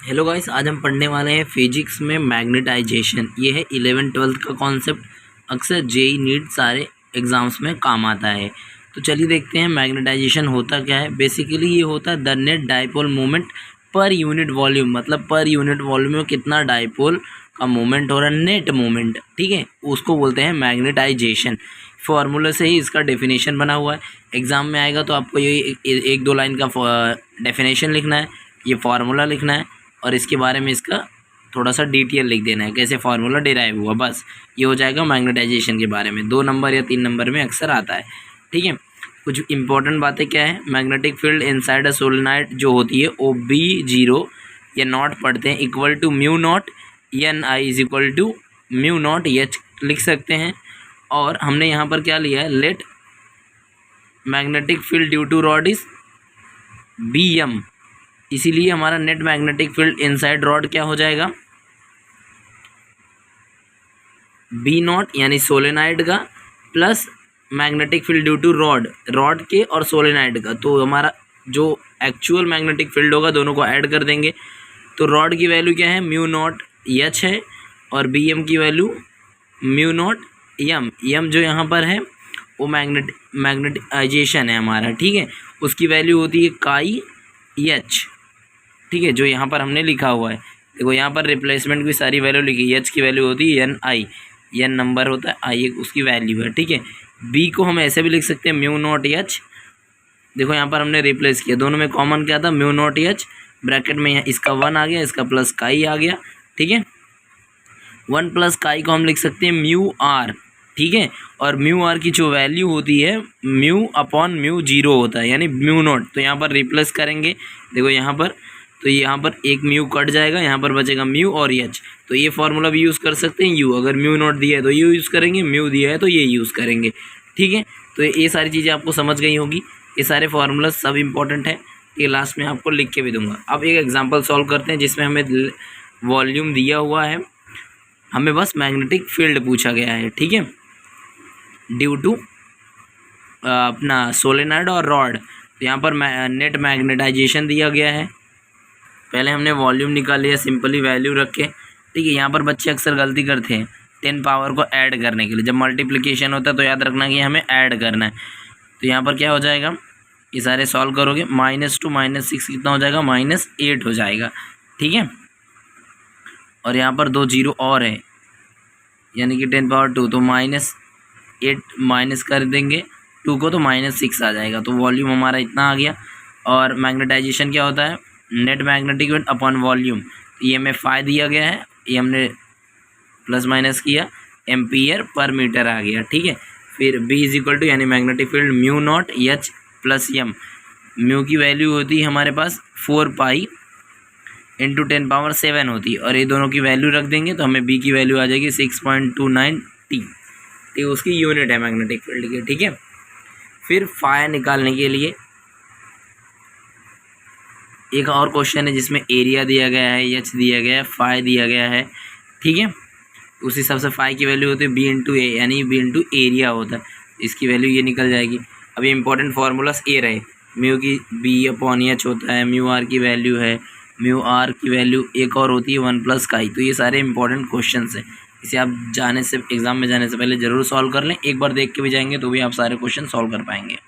Hello guys, आज हम पढ़ने वाले हैं फिजिक्स में मैग्नेटाइजेशन। ये है 11th-12th का कॉन्सेप्ट। अक्सर जेई नीट सारे एग्जाम्स में काम आता है। तो चलिए देखते हैं मैग्नेटाइजेशन होता क्या है। बेसिकली ये होता है the net dipole moment per unit volume, मतलब पर यूनिट वॉल्यूम में कितना डाइपोल का मोमेंट हो रहा है, नेट मोमेंट, ठीक है, उसको बोलते हैं मैग्नेटाइजेशन। फार्मूला से ही इसका डेफिनेशन बना हुआ है। एग्ज़ाम में आएगा तो आपको ये एक दो लाइन का डेफिनेशन लिखना है, ये फार्मूला लिखना है और इसके बारे में इसका थोड़ा सा डिटेल लिख देना है, कैसे फार्मूला डिराइव हुआ, बस ये हो जाएगा मैग्नेटाइजेशन के बारे में। 2 नंबर या 3 नंबर में अक्सर आता है, ठीक है। कुछ इंपॉर्टेंट बातें क्या है, magnetic field inside a solenoid जो होती है ओ बी जीरो या नॉट पढ़ते हैं, equal to mu naught N I is equal to mu naught H लिख सकते हैं। और हमने यहाँ पर क्या लिया है, let magnetic field due to rod is B M, इसीलिए हमारा net magnetic field inside rod क्या हो जाएगा, बी नॉट यानी सोलेनाइड का plus magnetic field due to rod के और सोलेनाइड का। तो हमारा जो एक्चुअल मैग्नेटिक फील्ड होगा दोनों को ऐड कर देंगे। तो रॉड की वैल्यू क्या है, म्यू नॉट एच है, और बी एम की वैल्यू म्यू नॉट एम जो यहाँ पर है वो मैग्नेटाइजेशन है हमारा, ठीक है। उसकी वैल्यू होती है काई एच, ठीक है, जो यहाँ पर हमने लिखा हुआ है। देखो यहाँ पर रिप्लेसमेंट की सारी वैल्यू लिखी है। एच की वैल्यू होती है एन आई, एन नंबर होता है, आई उसकी वैल्यू है, ठीक है। बी को हम ऐसे भी लिख सकते हैं म्यू नॉट एच। देखो यहाँ पर हमने रिप्लेस किया, दोनों में कॉमन क्या था, म्यू नॉट एच, ब्रैकेट में यहाँ इसका 1 आ गया, इसका प्लस काई आ गया, ठीक है। 1 प्लस काई को हम लिख सकते हैं म्यू आर, ठीक है। और म्यू आर की जो वैल्यू होती है म्यू अपॉन म्यू जीरो होता है, यानी म्यू नॉट। तो यहाँ पर रिप्लेस करेंगे, देखो यहाँ पर, तो यहाँ पर एक म्यू कट जाएगा, यहाँ पर बचेगा म्यू और एच। तो ये फार्मूला भी यूज़ कर सकते हैं। यू अगर म्यू नॉट दिया है तो यू यूज़ करेंगे, म्यू दिया है तो ये यूज़ करेंगे, ठीक है। तो ये सारी चीज़ें आपको समझ गई होगी। ये सारे फार्मूला सब इंपॉर्टेंट है, ये लास्ट में आपको लिख के भी दूंगा। अब एक एग्जाम्पल सॉल्व करते हैं जिसमें हमें वॉल्यूम दिया हुआ है, हमें बस मैग्नेटिक फील्ड पूछा गया है, ठीक है, ड्यू टू अपना सोलेनॉइड और रॉड। तो यहाँ पर नेट मैग्नेटाइजेशन दिया गया है। पहले हमने वॉल्यूम निकाल लिया सिंपली वैल्यू रख के, ठीक है। यहाँ पर बच्चे अक्सर गलती करते हैं 10 पावर को ऐड करने के लिए। जब मल्टीप्लिकेशन होता है तो याद रखना कि हमें ऐड करना है। तो यहाँ पर क्या हो जाएगा, ये सारे सॉल्व करोगे, -2 -6 कितना हो जाएगा, -8 हो जाएगा, ठीक है। और यहाँ पर 2 जीरो और है, यानी कि 10 पावर 2, तो -8 माइनस कर देंगे 2 को तो -6 आ जाएगा। तो वॉल्यूम हमारा इतना आ गया। और मैग्नेटाइजेशन क्या होता है, net magnetic field upon volume. ये हमें फाई दिया गया है, ये हमने प्लस माइनस किया, एम्पियर पर मीटर आ गया, ठीक है। फिर बी इज इक्वल टू यानी magnetic field mu naught H plus M. Mu की वैल्यू होती है हमारे पास 4 पाई इंटू 10 पावर 7 होती है, और ये दोनों की वैल्यू रख देंगे तो हमें बी की वैल्यू आ जाएगी 6.29 टी, ठीक है, उसकी यूनिट है मैग्नेटिक फील्ड की, ठीक है। फिर फाई निकालने के लिए एक और क्वेश्चन है जिसमें एरिया दिया गया है, एच दिया गया है, फाई दिया गया है, ठीक है। उस हिसाब से फाई की वैल्यू होती है बी इंटू ए, यानी बी इंटू एरिया होता है, इसकी वैल्यू ये निकल जाएगी। अभी इंपॉर्टेंट फार्मूलास ए रहे, म्यू की बी अपॉन एच होता है, म्यू आर की वैल्यू है, म्यू आर की वैल्यू एक और होती है 1 प्लस काई। तो ये सारे इंपॉर्टेंट क्वेश्चन हैं, इसे आप एग्ज़ाम में जाने से पहले ज़रूर सॉल्व कर लें। एक बार देख के भी जाएंगे तो भी आप सारे क्वेश्चन सॉल्व कर पाएंगे।